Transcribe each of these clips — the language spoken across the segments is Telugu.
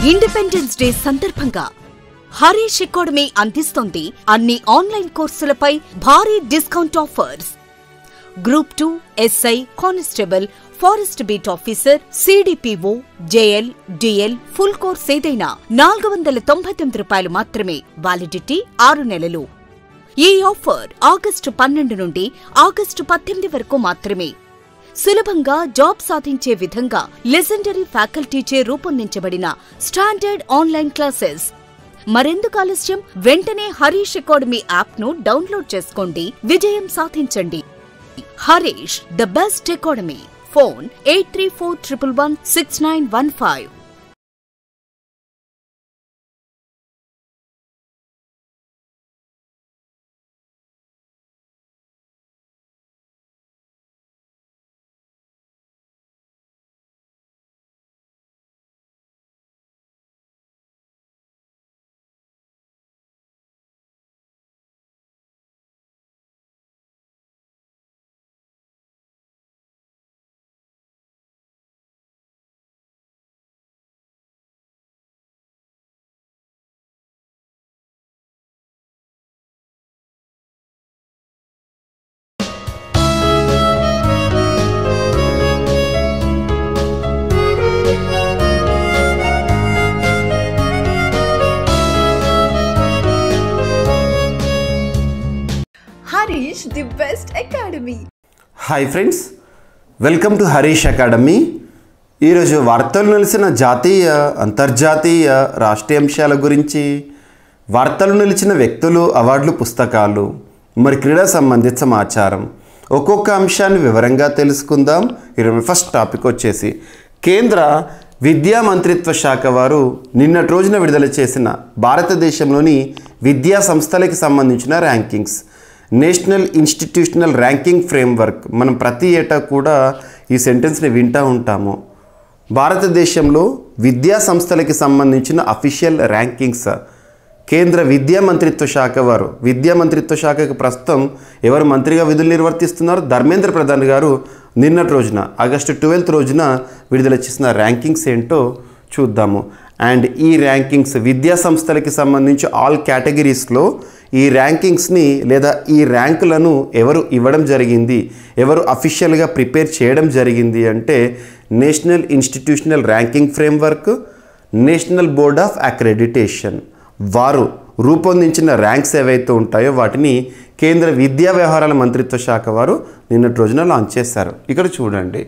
ఇండిపెండెన్స్ డే సందర్భంగా హరీష్ అకాడమీ అందిస్తోంది అన్ని ఆన్లైన్ కోర్సులపై భారీ discount offers. Group 2, SI, constable, forest beat officer, CDPO, JL, DL full course ఏదైనా ₹499 మాత్రమే. వాలిడిటీ 6 నెలలు. ఈ ఆఫర్ ఆగస్టు 12 నుండి ఆగస్టు 18 వరకు మాత్రమే. సులభంగా జాబ్ సాధించే విధంగా లెజెండరీ ఫ్యాకల్టీచే రూపొందించబడిన స్టాండర్డ్ ఆన్లైన్ క్లాసెస్. మరెందుకు ఆలస్యం? వెంటనే హరీష్ అకాడమీ యాప్ను డౌన్లోడ్ చేసుకోండి. విజయం సాధించండి. Harish the best academy. Phone 8341116915. Harish, the best academy. Hi friends, welcome to Harish academy. ఈరోజు వార్తలు నిలిచిన జాతీయ, అంతర్జాతీయ, రాష్ట్రీయ అంశాల గురించి, వార్తలు నిలిచిన వ్యక్తులు, అవార్డులు, పుస్తకాలు, మరి క్రీడా సంబంధిత సమాచారం, ఒక్కొక్క అంశాన్ని వివరంగా తెలుసుకుందాం. ఈరోజు ఫస్ట్ టాపిక్ వచ్చేసి కేంద్ర విద్యా మంత్రిత్వ శాఖ వారు నిన్నటి రోజున విడుదల చేసిన భారతదేశంలోని విద్యా సంస్థలకి సంబంధించిన rankings, national institutional ranking framework. మనం ప్రతి ఏటా కూడా ఈ సెంటెన్స్ని వింటూ ఉంటాము. భారతదేశంలో విద్యా సంస్థలకి సంబంధించిన అఫీషియల్ ర్యాంకింగ్స్ కేంద్ర విద్యా మంత్రిత్వ శాఖ వారు, విద్యా మంత్రిత్వ శాఖకు ప్రస్తుతం ఎవరు మంత్రిగా విధులు నిర్వర్తిస్తున్నారు? ధర్మేంద్ర ప్రధాన్ గారు నిన్నటి రోజున ఆగస్టు 12 రోజున విడుదల చేసిన ర్యాంకింగ్స్ ఏంటో చూద్దాము. అండ్ ఈ ర్యాంకింగ్స్ విద్యా సంస్థలకి సంబంధించి ఆల్ కేటగిరీస్లో ఈ ర్యాంకింగ్స్ని లేదా ఈ ర్యాంకులను ఎవరు ఇవ్వడం జరిగింది, ఎవరు అఫీషియల్గా ప్రిపేర్ చేయడం జరిగింది అంటే national institutional ranking framework, national board of accreditation వారు రూపొందించిన ర్యాంక్స్ ఏవైతే ఉంటాయో వాటిని కేంద్ర విద్యా వ్యవహారాల మంత్రిత్వ శాఖ వారు నిన్నటి రోజున లాంచ్ చేశారు. ఇక్కడ చూడండి,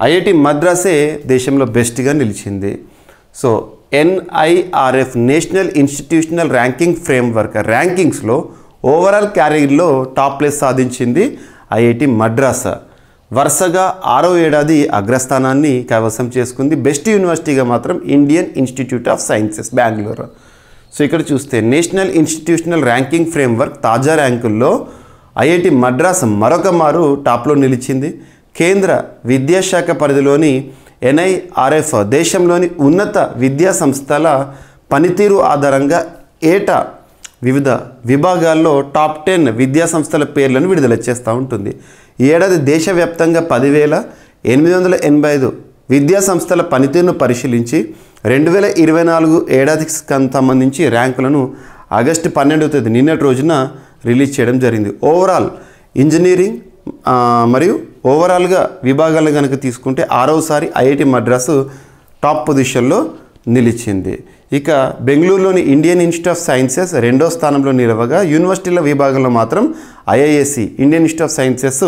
ఐఐటి మద్రాసే దేశంలో బెస్ట్గా నిలిచింది. So NIRF national institutional ranking framework ర్యాంకింగ్స్లో ఓవరాల్ కేటగిరీలో టాప్ ప్లేస్ సాధించింది ఐఐటి మద్రాస్. వరుసగా 6వ ఏడాది అగ్రస్థానాన్ని కైవసం చేసుకుంది. బెస్ట్ యూనివర్సిటీగా మాత్రం Indian institute of sciences Bengaluru. So ఇక్కడ చూస్తే నేషనల్ ఇన్స్టిట్యూషనల్ ర్యాంకింగ్ ఫ్రేమ్వర్క్ తాజా ర్యాంకుల్లో ఐఐటి మద్రాస్ మరొక మారు టాప్లో నిలిచింది. కేంద్ర విద్యాశాఖ పరిధిలోని ఎన్ఐఆర్ఎఫ్ దేశంలోని ఉన్నత విద్యా సంస్థల పనితీరు ఆధారంగా ఏటా వివిధ విభాగాల్లో టాప్ 10 విద్యా సంస్థల పేర్లను విడుదల చేస్తూ ఉంటుంది. ఈ ఏడాది దేశవ్యాప్తంగా 10,885 విద్యా సంస్థల పనితీరును పరిశీలించి 2024 ఏడాదికి సంబంధించి ర్యాంకులను ఆగస్టు 12వ తేదీ నిన్నటి రోజున రిలీజ్ చేయడం జరిగింది. ఓవరాల్ ఇంజనీరింగ్ మరియు ఓవరాల్గా విభాగాలు కనుక తీసుకుంటే 6వసారి ఐఐటి మద్రాసు టాప్ పొజిషన్లో నిలిచింది. ఇక బెంగళూరులోని ఇండియన్ ఇన్స్టిట్యూట్ ఆఫ్ సైన్సెస్ 2వ స్థానంలో నిలవగా యూనివర్సిటీల విభాగంలో మాత్రం IISc Indian institute of sciences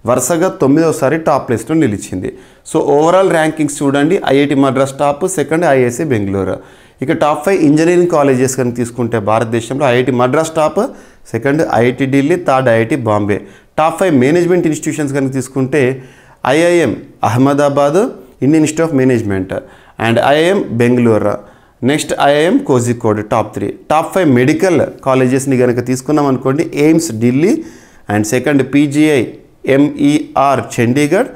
వరుసగా 9వసారి టాప్ ప్లేస్లో నిలిచింది. సో ఓవరాల్ ర్యాంకింగ్స్ చూడండి, IIT Madras top, second IISc Bengaluru. ఇక టాప్ 5 ఇంజనీరింగ్ కాలేజెస్ కనుక తీసుకుంటే భారతదేశంలో IIT Madras top, second IIT Delhi, third IIT Bombay. Top 5 management institutions కనుక తీసుకుంటే IIM Ahmedabad Indian institute of management and IIM Bengaluru, next IIM Kozhikode top 3. Top 5 medical కాలేజెస్ని కనుక తీసుకున్నాం అనుకోండి, AIIMS Delhi and second PGI MER Chandigarh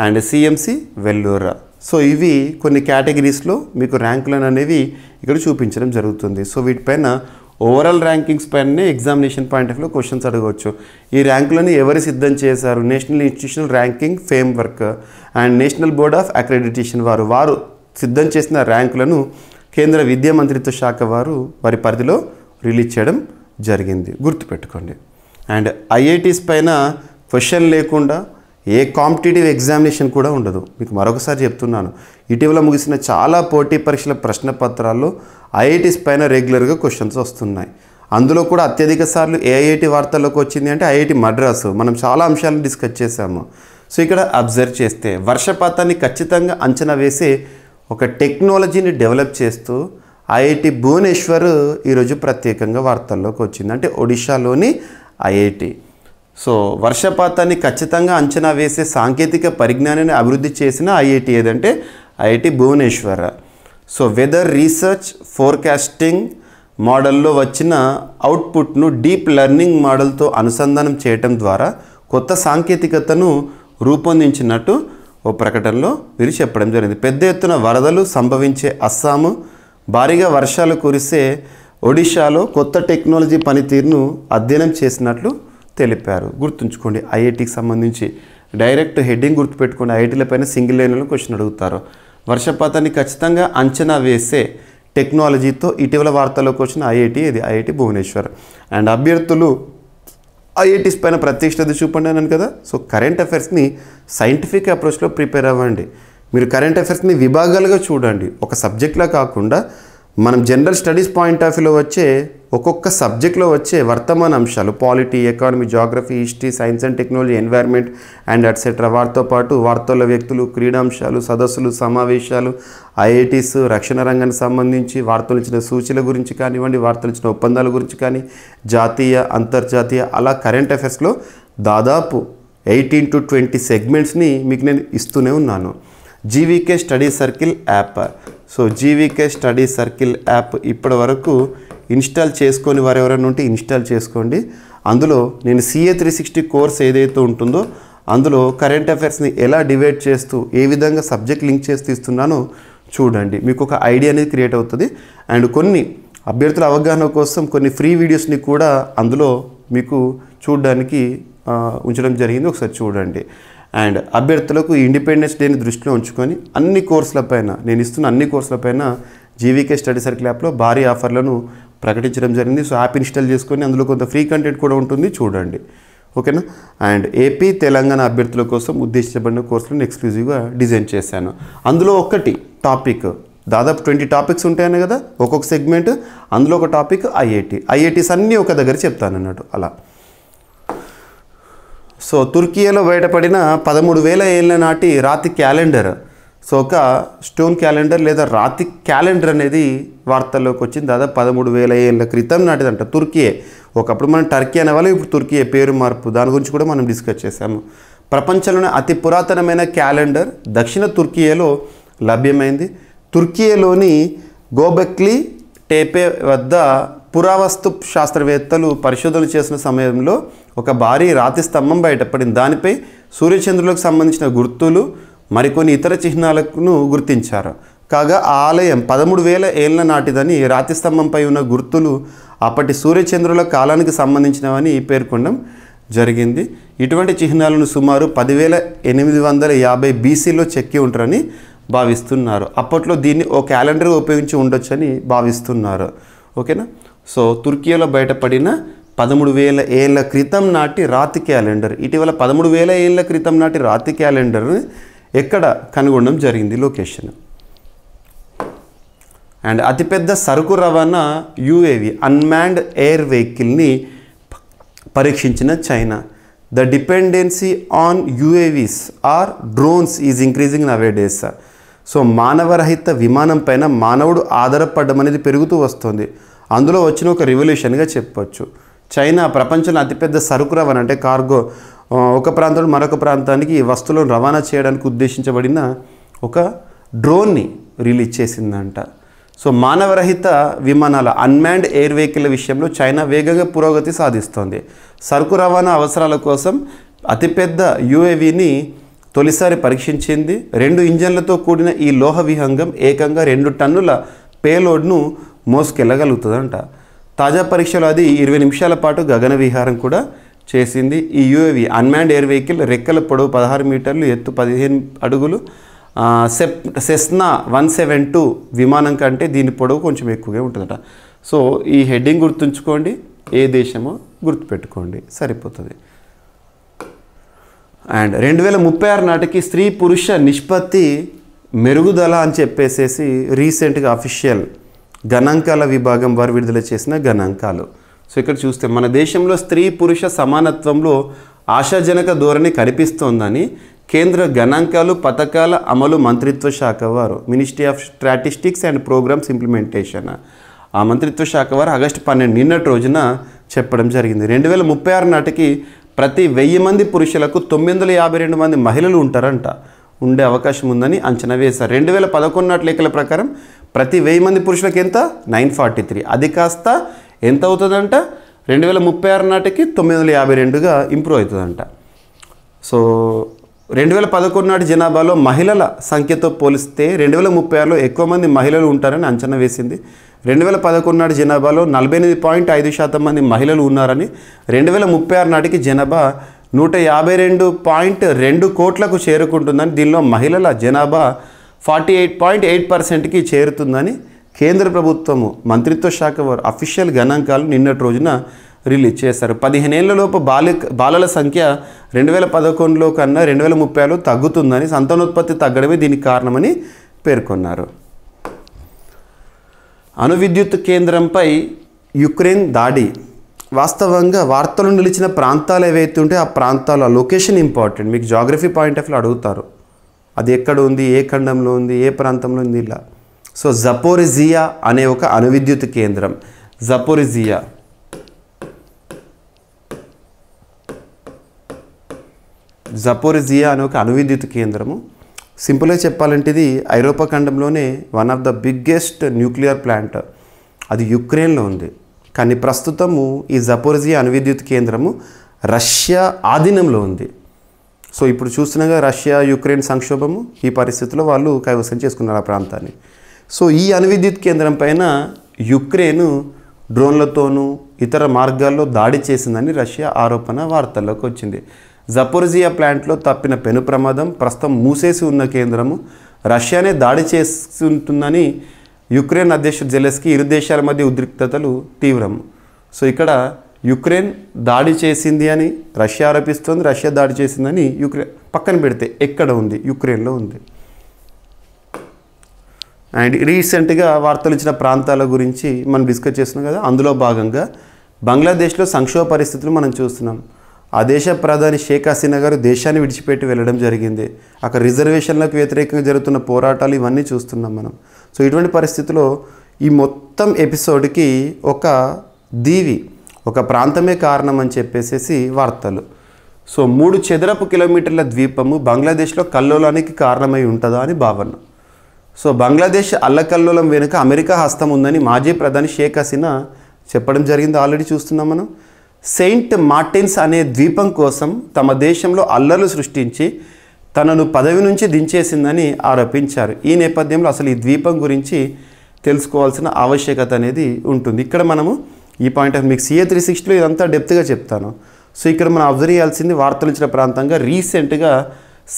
and CMC Vellore. So ఇవి కొన్ని కేటగిరీస్లో మీకు ర్యాంకులను అనేవి ఇక్కడ చూపించడం జరుగుతుంది. సో వీటిపైన ఓవరాల్ ర్యాంకింగ్స్ పైనే ఎగ్జామినేషన్ పాయింట్ ఆఫ్ వ్యూలో క్వశ్చన్స్ అడగవచ్చు. ఈ ర్యాంకులను ఎవరు సిద్ధం చేశారు? National institutional ranking framework and national board of accreditation వారు సిద్ధం చేసిన ర్యాంకులను కేంద్ర విద్యా మంత్రిత్వ శాఖ వారు వారి పరిధిలో రిలీజ్ చేయడం జరిగింది, గుర్తుపెట్టుకోండి. అండ్ ఐఐటీస్ పైన క్వశ్చన్ లేకుండా ఏ కాంపిటేటివ్ ఎగ్జామినేషన్ కూడా ఉండదు. మీకు మరొకసారి చెప్తున్నాను, ఇటీవల ముగిసిన చాలా పోటీ పరీక్షల ప్రశ్నపత్రాల్లో ఐఐటీస్ పైన రెగ్యులర్గా క్వశ్చన్స్ వస్తున్నాయి. అందులో కూడా అత్యధిక సార్లు ఏ ఐఐటి వార్తల్లోకి వచ్చింది అంటే ఐఐటి మద్రాసు. మనం చాలా అంశాలను డిస్కస్ చేశాము. సో ఇక్కడ అబ్జర్వ్ చేస్తే వర్షపాతాన్ని ఖచ్చితంగా అంచనా వేసే ఒక టెక్నాలజీని డెవలప్ చేస్తూ ఐఐటి భువనేశ్వర్ ఈరోజు ప్రత్యేకంగా వార్తల్లోకి వచ్చింది. అంటే ఒడిశాలోని ఐఐటి. సో వర్షపాతాన్ని ఖచ్చితంగా అంచనా వేసే సాంకేతిక పరిజ్ఞానాన్ని అభివృద్ధి చేసిన ఐఐటి ఏదంటే IIT Bhubaneswar. So weather research forecasting మోడల్లో వచ్చిన అవుట్పుట్ను డీప్ లెర్నింగ్ మోడల్తో అనుసంధానం చేయటం ద్వారా కొత్త సాంకేతికతను రూపొందించినట్టు ఓ ప్రకటనలో వీరు చెప్పడం జరిగింది. పెద్ద ఎత్తున వరదలు సంభవించే అస్సాము, భారీగా వర్షాలు కురిసే ఒడిశాలో కొత్త టెక్నాలజీ పనితీరును అధ్యయనం చేసినట్లు తెలిపారు. గుర్తుంచుకోండి, ఐఐటికి సంబంధించి డైరెక్ట్ హెడ్డింగ్ గుర్తుపెట్టుకోండి. ఐఐటీలపైన సింగిల్ లైన్లో క్వశ్చన్ అడుగుతారు. వర్షపాతాన్ని ఖచ్చితంగా అంచనా వేసే టెక్నాలజీతో ఇటీవల వార్తల్లోకి వచ్చిన ఐఐటి ఇది ఐఐటి భువనేశ్వర్. అండ్ అభ్యర్థులు ఐఐటీస్ పైన ప్రత్యేక శ్రద్ధ చూపండి అన్నాను కదా. సో కరెంట్ అఫైర్స్ని సైంటిఫిక్ అప్రోచ్లో ప్రిపేర్ అవ్వండి. మీరు కరెంట్ అఫైర్స్ని విభాగాలుగా చూడండి, ఒక సబ్జెక్ట్లా కాకుండా మనం జనరల్ స్టడీస్ పాయింట్ ఆఫ్ వ్యూలో వచ్చే ఒక్కొక్క సబ్జెక్ట్లో వచ్చే వర్తమాన అంశాలు polity, economy, geography, history, science and technology, environment and etcetera, వాటితో పాటు వార్తల్లో వ్యక్తులు, క్రీడాంశాలు, సదస్సులు, సమావేశాలు, ఐఐటీస్, రక్షణ రంగానికి సంబంధించి వార్తలు ఇచ్చిన సూచీల గురించి కానివ్వండి, వార్తలు ఇచ్చిన ఒప్పందాల గురించి కానీ, జాతీయ, అంతర్జాతీయ, అలా కరెంట్ అఫైర్స్లో దాదాపు 18 to 20 సెగ్మెంట్స్ని మీకు నేను ఇస్తూనే ఉన్నాను. GVK study circle app. So GVK study circle app ఇప్పటి వరకు ఇన్స్టాల్ చేసుకొని వారు ఎవరైనా ఉంటే ఇన్స్టాల్ చేసుకోండి. అందులో నేను CA 360 కోర్స్ ఏదైతే ఉంటుందో అందులో కరెంట్ అఫైర్స్ని ఎలా డివైడ్ చేస్తూ ఏ విధంగా సబ్జెక్ట్ లింక్ చేస్తూ ఇస్తున్నానో చూడండి. మీకు ఒక ఐడియా అనేది క్రియేట్ అవుతుంది. అండ్ కొన్ని అభ్యర్థుల అవగాహన కోసం కొన్ని ఫ్రీ వీడియోస్ని కూడా అందులో మీకు చూడడానికి ఉంచడం జరిగింది, ఒకసారి చూడండి. అండ్ అభ్యర్థులకు ఇండిపెండెన్స్ డేని దృష్టిలో ఉంచుకొని అన్ని కోర్సులపైన నేను ఇస్తున్న అన్ని కోర్సులపైన జీవీకే స్టడీ సర్కిల్ యాప్లో భారీ ఆఫర్లను ప్రకటించడం జరిగింది. సో యాప్ ఇన్స్టాల్ చేసుకొని అందులో కొంత ఫ్రీ కంటెంట్ కూడా ఉంటుంది, చూడండి. ఓకేనా. అండ్ ఏపీ, తెలంగాణ అభ్యర్థుల కోసం ఉద్దేశించబడిన కోర్సులను ఎక్స్క్లూజివ్గా డిజైన్ చేశాను. అందులో ఒకటి టాపిక్, దాదాపు 20 టాపిక్స్ ఉంటాయని కదా ఒక్కొక్క సెగ్మెంట్, అందులో ఒక టాపిక్ ఐఐటీస్ అన్నీ ఒక దగ్గర చెప్తాను అన్నట్టు అలా. సో తుర్కియాలో బయటపడిన 13,000 ఏళ్ల నాటి రాతి క్యాలెండర్. సో ఒక స్టోన్ క్యాలెండర్ లేదా రాతి క్యాలెండర్ అనేది వార్తల్లోకి వచ్చింది. దాదాపు 13,000 ఏళ్ల క్రితం నాటిదంట. తుర్కియే, ఒకప్పుడు మనం టర్కీ అనేవాళ్ళు, ఇప్పుడు తుర్కియే పేరు మార్పు, దాని గురించి కూడా మనం డిస్కస్ చేసాము. ప్రపంచంలోనే అతి పురాతనమైన క్యాలెండర్ దక్షిణ తుర్కియాలో లభ్యమైంది. తుర్కియాలోని గోబెక్లీ టేపే వద్ద పురావస్తు శాస్త్రవేత్తలు పరిశోధనలు చేసిన సమయంలో ఒక భారీ రాతి స్తంభం బయటపడింది. దానిపై సూర్యచంద్రులకు సంబంధించిన గుర్తులు మరికొన్ని ఇతర చిహ్నాలను గుర్తించారు. కాగా ఆ ఆలయం 13,000 ఏళ్ల నాటిదని, రాతి స్తంభంపై ఉన్న గుర్తులు అప్పటి సూర్యచంద్రుల కాలానికి సంబంధించినవని పేర్కొనడం జరిగింది. ఇటువంటి చిహ్నాలను సుమారు 10,850 BCలో చెక్కి ఉంటారని భావిస్తున్నారు. అప్పట్లో దీన్ని ఓ క్యాలెండర్ ఉపయోగించి ఉండొచ్చని భావిస్తున్నారు. ఓకేనా. సో తుర్కియాలో బయటపడిన 13,000 ఏళ్ల క్రితం నాటి రాతి క్యాలెండర్. ఇటీవల 13,000 ఏళ్ల క్రితం నాటి రాతి క్యాలెండర్ని ఎక్కడ కనుగొనడం జరిగింది, లొకేషన్. అండ్ అతిపెద్ద సరుకు రవాణా UAV అన్మాన్డ్ ఎయిర్ వెహికల్ని పరీక్షించిన China. The dependency on UAVs or drones is increasing nowadays. So మానవరహిత విమానం పైన మానవుడు ఆధారపడడం అనేది పెరుగుతూ వస్తుంది. అందులో వచ్చిన ఒక రివల్యూషన్గా చెప్పొచ్చు. చైనా ప్రపంచంలో అతిపెద్ద సరుకు రవాణా అంటే కార్గో, ఒక ప్రాంతం మరొక ప్రాంతానికి వస్తువులను రవాణా చేయడానికి ఉద్దేశించబడిన ఒక డ్రోన్ని రిలీజ్ చేసిందంట. సో మానవరహిత విమానాల అన్మాన్డ్ ఎయిర్ వెహికల్ విషయంలో చైనా వేగంగా పురోగతి సాధిస్తోంది. సరుకు రవాణా అవసరాల కోసం అతిపెద్ద UAVని తొలిసారి పరీక్షించింది. 2 ఇంజన్లతో కూడిన ఈ లోహ విహంగం ఏకంగా 2 టన్నుల పేలోడ్ను మోసుకెళ్ళగలుగుతుందంట. తాజా పరీక్షలో అది 20 నిమిషాల పాటు గగన విహారం కూడా చేసింది. ఈ UAV అన్మాన్డ్ ఎయిర్ వెహికల్ రెక్కల పొడవు 16 మీటర్లు, ఎత్తు 15 అడుగులు, సెస్నా 172 విమానం కంటే దీని పొడవు కొంచెం ఎక్కువగా ఉంటుందట. సో ఈ హెడ్డింగ్ గుర్తుంచుకోండి, ఏ దేశమో గుర్తుపెట్టుకోండి, సరిపోతుంది. అండ్ 2036 నాటికి స్త్రీ పురుష నిష్పత్తి మెరుగుదల అని చెప్పేసేసి రీసెంట్గా అఫీషియల్ గణాంకాల విభాగం వారు విడుదల చేసిన గణాంకాలు. సో ఇక్కడ చూస్తే మన దేశంలో స్త్రీ పురుష సమానత్వంలో ఆశాజనక ధోరణి కనిపిస్తోందని కేంద్ర గణాంకాలు పథకాల అమలు మంత్రిత్వ శాఖ వారు, ministry of statistics and programmes implementation, ఆ మంత్రిత్వ శాఖ వారు ఆగస్టు 12 నిన్నటి రోజున చెప్పడం జరిగింది. 2036 నాటికి ప్రతి 1000 మంది పురుషులకు 952 మంది మహిళలు ఉంటారంట, ఉండే అవకాశం ఉందని అంచనా వేశారు. 2011 నాటి లెక్కల ప్రకారం ప్రతి 1000 మంది పురుషులకు ఎంత 943, అది కాస్త ఎంత అవుతుందంట 2036 నాటికి 952గా ఇంప్రూవ్ అవుతుందంట. సో 2011 నాటి జనాభాలో మహిళల సంఖ్యతో పోలిస్తే 2036లో ఎక్కువ మంది మహిళలు ఉంటారని అంచనా వేసింది. 2011 నాటి జనాభాలో 48.5% మంది మహిళలు ఉన్నారని, 2036 నాటికి జనాభా 152.2 కోట్లకు చేరుకుంటుందని, దీనిలో మహిళల జనాభా 48.8%కి చేరుతుందని కేంద్ర ప్రభుత్వము మంత్రిత్వ శాఖ వారు అఫీషియల్ గణాంకాలు నిన్నటి రోజున రిలీజ్ చేశారు. 15 ఏళ్లలోపు బాలల సంఖ్య 2011లో కన్నా 2030లో తగ్గుతుందని, సంతానోత్పత్తి తగ్గడమే దీనికి కారణమని పేర్కొన్నారు. అణు విద్యుత్ కేంద్రంపై యుక్రెయిన్ దాడి. వాస్తవంగా వార్తలు నిలిచిన ప్రాంతాలు ఏవైతే ఉంటే ఆ ప్రాంతాల లొకేషన్ ఇంపార్టెంట్. మీకు జాగ్రఫీ పాయింట్ ఆఫ్ వ్యూ అడుగుతారు, అది ఎక్కడ ఉంది, ఏ ఖండంలో ఉంది, ఏ ప్రాంతంలో ఉంది ఇలా. సో జపోరిజియా అనే ఒక అణు విద్యుత్ కేంద్రం, జపోరిజియా అనే ఒక అణు విద్యుత్ కేంద్రము. సింపుల్గా చెప్పాలంటే ఇది ఐరోపా ఖండంలోనే one of the biggest nuclear plant, అది యుక్రెయిన్లో ఉంది. కానీ ప్రస్తుతము ఈ జపోరిజియా అణు విద్యుత్ కేంద్రము రష్యా ఆధీనంలో ఉంది. సో ఇప్పుడు చూస్తున్నాగా రష్యా యుక్రెయిన్ సంక్షోభము, ఈ పరిస్థితుల్లో వాళ్ళు కైవసం చేసుకున్నారు ఆ ప్రాంతాన్ని. సో ఈ అణు విద్యుత్ కేంద్రం పైన యుక్రెయిన్ డ్రోన్లతోనూ ఇతర మార్గాల్లో దాడి చేసిందని రష్యా ఆరోపణ వార్తల్లోకి వచ్చింది. జపోరిజియా ప్లాంట్లో తప్పిన పెను ప్రమాదం, ప్రస్తుతం మూసేసి ఉన్న కేంద్రము రష్యానే దాడి చేస్తుందని యుక్రెయిన్ అధ్యక్షుడు జెలెన్స్కీ, ఇరు దేశాల మధ్య ఉద్రిక్తతలు తీవ్రం. సో ఇక్కడ యుక్రెయిన్ దాడి చేసింది అని రష్యా ఆరోపిస్తోంది, రష్యా దాడి చేసిందని యుక్రెయిన్ పక్కన పెడితే ఎక్కడ ఉంది, యుక్రెయిన్లో ఉంది. అండ్ రీసెంట్గా వార్తలు ఇచ్చిన ప్రాంతాల గురించి మనం డిస్కస్ చేస్తున్నాం కదా, అందులో భాగంగా బంగ్లాదేశ్లో సంక్షోభ పరిస్థితులు మనం చూస్తున్నాం. ఆ దేశ ప్రధాని షేక్ హసీనా గారు దేశాన్ని విడిచిపెట్టి వెళ్ళడం జరిగింది. అక్కడ రిజర్వేషన్లకు వ్యతిరేకంగా జరుగుతున్న పోరాటాలు ఇవన్నీ చూస్తున్నాం మనం. సో ఇటువంటి పరిస్థితుల్లో ఈ మొత్తం ఎపిసోడ్కి ఒక దీవి, ఒక ప్రాంతమే కారణం అని చెప్పేసి వార్తలు. సో 3 చదరపు కిలోమీటర్ల ద్వీపము బంగ్లాదేశ్లో కల్లోలానికి కారణమై ఉంటుందా అని భావన. సో బంగ్లాదేశ్ అల్లకల్లోలం వెనుక అమెరికా హస్తం ఉందని మాజీ ప్రధాని షేక్ హసీనా చెప్పడం జరిగింది, ఆల్రెడీ చూస్తున్నాం మనం. సెయింట్ మార్టిన్స్ అనే ద్వీపం కోసం తమ దేశంలో అల్లర్లు సృష్టించి తనను పదవి నుంచి దించేసిందని ఆరోపించారు. ఈ నేపథ్యంలో అసలు ఈ ద్వీపం గురించి తెలుసుకోవాల్సిన ఆవశ్యకత అనేది ఉంటుంది. ఇక్కడ మనము ఈ పాయింట్ ఆఫ్ మీకు CA 360లో ఇదంతా డెప్త్గా చెప్తాను. సో ఇక్కడ మనం అబ్జర్వ్ చేయాల్సింది వార్తలు ఇచ్చిన ప్రాంతంగా రీసెంట్గా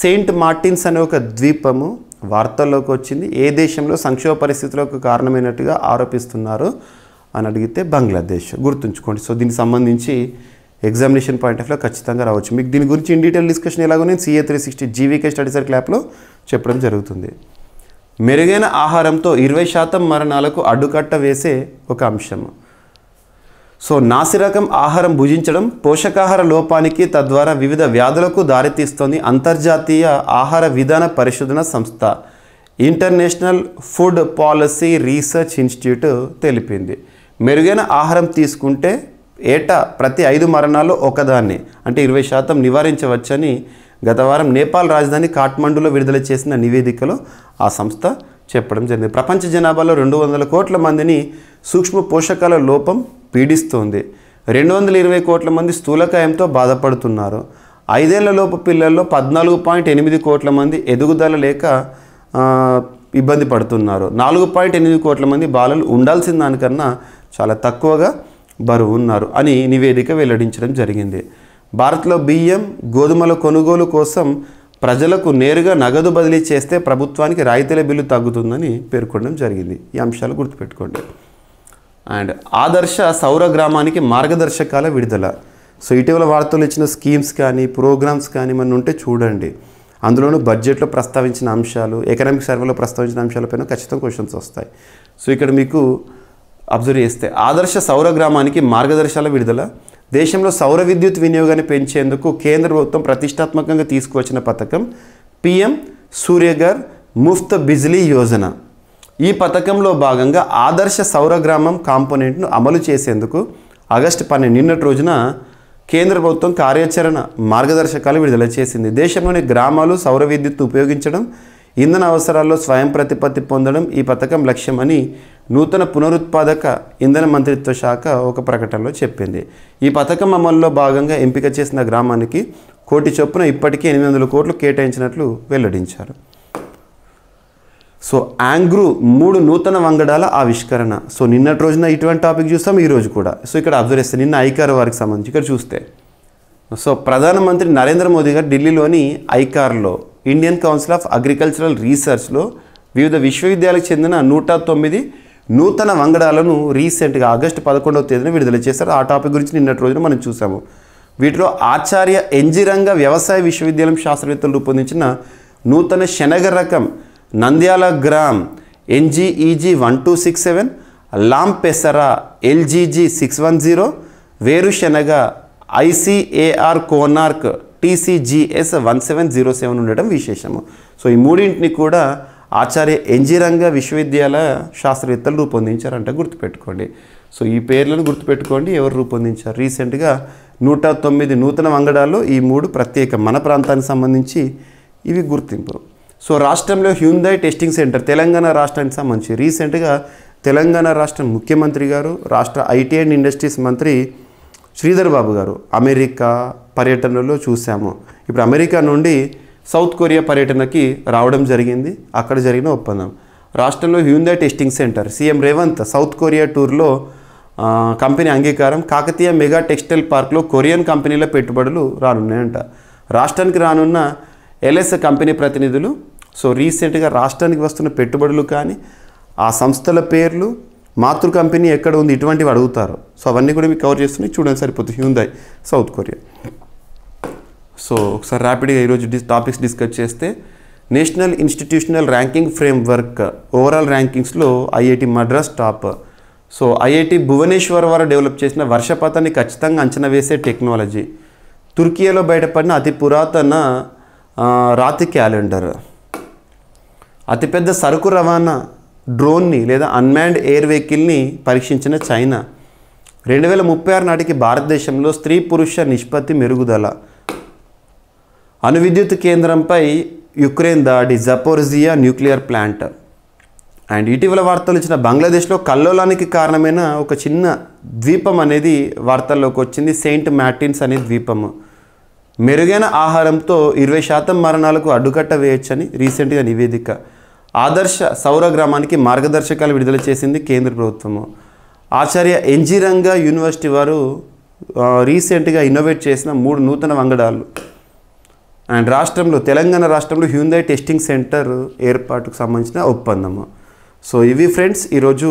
సెయింట్ మార్టిన్స్ అనే ఒక ద్వీపము వార్తల్లోకి వచ్చింది. ఏ దేశంలో సంక్షోభ పరిస్థితులకు కారణమైనట్టుగా ఆరోపిస్తున్నారు అని అడిగితే బంగ్లాదేశ్, గుర్తుంచుకోండి. సో దీనికి సంబంధించి ఎగ్జామినేషన్ పాయింట్ ఆఫ్ వ్యూ ఖచ్చితంగా రావచ్చు. మీకు దీని గురించి ఇన్ డీటెయిల్ డిస్కషన్ ఎలాగో నేను CA 360 GVK స్టడీ సర్కిల్ యాప్లో చెప్పడం జరుగుతుంది. మెరుగైన ఆహారంతో 20% మరణాలకు అడ్డుకట్ట వేసే ఒక అంశం. సో నాసిరకం ఆహారం భుజించడం పోషకాహార లోపానికి, తద్వారా వివిధ వ్యాధులకు దారితీస్తోంది అంతర్జాతీయ ఆహార విధాన పరిశోధన సంస్థ international food policy research institute తెలిపింది. మెరుగైన ఆహారం తీసుకుంటే ఏటా ప్రతి 5 మరణాల్లో ఒకదాన్ని, అంటే 20% నివారించవచ్చని గత వారం నేపాల్ రాజధాని కాఠ్మండూలో విడుదల చేసిన నివేదికలో ఆ సంస్థ చెప్పడం జరిగింది. ప్రపంచ జనాభాలో 200 కోట్ల మందిని సూక్ష్మ పోషకాల లోపం పీడిస్తోంది. 220 కోట్ల మంది స్థూలకాయంతో బాధపడుతున్నారు. 5 ఏళ్లలోపు పిల్లల్లో 14.8 కోట్ల మంది ఎదుగుదల లేక ఇబ్బంది పడుతున్నారు. 4.8 కోట్ల మంది బాలలు ఉండాల్సిన దానికన్నా చాలా తక్కువగా బరువు ఉన్నారు అని నివేదిక వెల్లడించడం జరిగింది. భారత్లో బియ్యం, గోధుమల కొనుగోలు కోసం ప్రజలకు నేరుగా నగదు బదిలీ చేస్తే ప్రభుత్వానికి రాయితీల బిల్లు తగ్గుతుందని పేర్కొనడం జరిగింది. ఈ అంశాలు గుర్తుపెట్టుకోండి. అండ్ ఆదర్శ సౌర గ్రామానికి మార్గదర్శకాల విడుదల. సో ఇటీవల వార్తలు ఇచ్చిన స్కీమ్స్ కానీ ప్రోగ్రామ్స్ కానీ మన ఉంటే చూడండి. అందులోనూ బడ్జెట్లో ప్రస్తావించిన అంశాలు, ఎకనామిక్ సర్వేలో ప్రస్తావించిన అంశాలపైన ఖచ్చితంగా క్వశ్చన్స్ వస్తాయి. సో ఇక్కడ మీకు అబ్జర్వ్ చేస్తే ఆదర్శ సౌర గ్రామానికి మార్గదర్శకాల విడుదల. దేశంలో సౌర విద్యుత్ వినియోగాన్ని పెంచేందుకు కేంద్ర ప్రభుత్వం ప్రతిష్టాత్మకంగా తీసుకువచ్చిన పథకం పిఎం సూర్యఘర్ ముఫ్త్ బిజ్లీ యోజన. ఈ పథకంలో భాగంగా ఆదర్శ సౌర గ్రామం కాంపోనెంట్ను అమలు చేసేందుకు ఆగస్టు 12 నిన్నటి రోజున కేంద్ర ప్రభుత్వం కార్యాచరణ మార్గదర్శకాలు విడుదల చేసింది. దేశంలోని గ్రామాలు సౌర విద్యుత్ను ఉపయోగించడం, ఇంధన అవసరాల్లో స్వయం ప్రతిపత్తి పొందడం ఈ పథకం లక్ష్యమని నూతన పునరుత్పాదక ఇంధన మంత్రిత్వ శాఖ ఒక ప్రకటనలో చెప్పింది. ఈ పథకం అమలులో భాగంగా ఎంపిక చేసిన గ్రామానికి 1 కోటి చొప్పున ఇప్పటికే 800 కోట్లు కేటాయించినట్లు వెల్లడించారు. సో యాంగ్రూ 3 నూతన వంగడాల ఆవిష్కరణ. సో నిన్నటి రోజున ఇటువంటి టాపిక్ చూస్తాం, ఈరోజు కూడా. సో ఇక్కడ అబ్జర్వ్ చేస్తే నిన్న ఐకార్ వారికి సంబంధించి ఇక్కడ చూస్తే సో ప్రధానమంత్రి నరేంద్ర మోదీ గారు ఢిల్లీలోని ఐకార్లో ఇండియన్ కౌన్సిల్ ఆఫ్ అగ్రికల్చరల్ రీసెర్చ్లో వివిధ విశ్వవిద్యాలయాలకు చెందిన 109 నూతన వంగడాలను రీసెంట్గా ఆగస్టు 11వ తేదీన విడుదల చేశారు. ఆ టాపిక్ గురించి నిన్నటి రోజున మనం చూసాము. వీటిలో ఆచార్య ఎన్జి రంగా వ్యవసాయ విశ్వవిద్యాలయం శాస్త్రవేత్తలు రూపొందించిన నూతన శనగ రకం Nandyal gram NGEG 1267, Lam పెసరా LGG 610, వేరుశెనగ ICAR కోనార్క్ TCGS 1707 ఉండటం విశేషము. సో ఈ మూడింటిని కూడా ఆచార్య ఎన్జి రంగా విశ్వవిద్యాలయ శాస్త్రవేత్తలు రూపొందించారంట, గుర్తుపెట్టుకోండి. సో ఈ పేర్లను గుర్తుపెట్టుకోండి, ఎవరు రూపొందించారు. రీసెంట్గా 109 నూతన వంగడాల్లో ఈ 3 ప్రత్యేక మన ప్రాంతానికి సంబంధించి ఇవి గుర్తింపు. సో రాష్ట్రంలో హ్యూందాయ్ టెస్టింగ్ సెంటర్ తెలంగాణ రాష్ట్రానికి సంబంధించి రీసెంట్గా తెలంగాణ రాష్ట్ర ముఖ్యమంత్రి గారు, రాష్ట్ర ఐటీ అండ్ ఇండస్ట్రీస్ మంత్రి శ్రీధర్ బాబు గారు అమెరికా పర్యటనలో చూసాము. ఇప్పుడు అమెరికా నుండి సౌత్ కొరియా పర్యటనకి రావడం జరిగింది. అక్కడ జరిగిన ఒప్పందం. రాష్ట్రంలో Hyundai testing centre CM Revanth South Korea టూర్లో కంపెనీ అంగీకారం. కాకతీయ మెగా టెక్స్టైల్ పార్క్లో కొరియన్ కంపెనీల పెట్టుబడులు రానున్నాయంట. రాష్ట్రానికి రానున్న LS కంపెనీ ప్రతినిధులు సో రీసెంట్గా రాష్ట్రానికి వస్తున్న పెట్టుబడులు కానీ ఆ సంస్థల పేర్లు, మాతృ కంపెనీ ఎక్కడ ఉంది, ఇటువంటివి అడుగుతారు. సో అవన్నీ కూడా మీకు కవర్ చేస్తున్నాయి, చూడండి సరిపోతుంది. Hyundai south Korea. సో ఒకసారి ర్యాపిడ్గా ఈరోజు టాపిక్స్ డిస్కస్ చేస్తే national institutional ranking framework overall ర్యాంకింగ్స్లో IIT Madras top. So IIT Bhubaneswar వారు డెవలప్ చేసిన వర్షపాతాన్ని ఖచ్చితంగా అంచనా వేసే టెక్నాలజీ. తుర్కియాలో బయటపడిన అతి పురాతన రాతి క్యాలెండర్. అతిపెద్ద సరుకు రవాణా డ్రోన్ని లేదా అన్మాన్డ్ ఎయిర్ వెహికల్ని పరీక్షించిన చైనా. 2036 నాటికి భారతదేశంలో స్త్రీ పురుష నిష్పత్తి మెరుగుదల. అణు విద్యుత్ కేంద్రంపై యుక్రెయిన్ దాడి, జపోర్జియా న్యూక్లియర్ ప్లాంట్. అండ్ ఇటీవల వార్తలు ఇచ్చిన బంగ్లాదేశ్లో కల్లోలానికి కారణమైన ఒక చిన్న ద్వీపం అనేది వార్తల్లోకి వచ్చింది. సెయింట్ మార్టిన్స్ అనే ద్వీపము. మెరుగైన ఆహారంతో 20% మరణాలకు అడ్డుకట్ట వేయొచ్చని రీసెంట్గా నివేదిక. ఆదర్శ సౌర గ్రామానికి మార్గదర్శకాలు విడుదల చేసింది కేంద్ర ప్రభుత్వము. ఆచార్య ఎన్జి రంగా యూనివర్సిటీ వారు రీసెంట్గా ఇన్నోవేట్ చేసిన 3 నూతన వంగడాలు. అండ్ రాష్ట్రంలో తెలంగాణ రాష్ట్రంలో హ్యూందాయ్ టెస్టింగ్ సెంటర్ ఏర్పాటుకు సంబంధించిన ఒప్పందము. సో ఇవి ఫ్రెండ్స్ ఈరోజు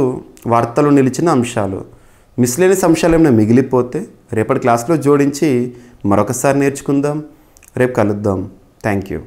వార్తలు నిలిచిన అంశాలు. మిస్లేనియస్ అంశాలు ఏమైనా మిగిలిపోతే రేపటి క్లాస్లో జోడించి మరొకసారి నేర్చుకుందాం. రేపు కలుద్దాం. Thank you.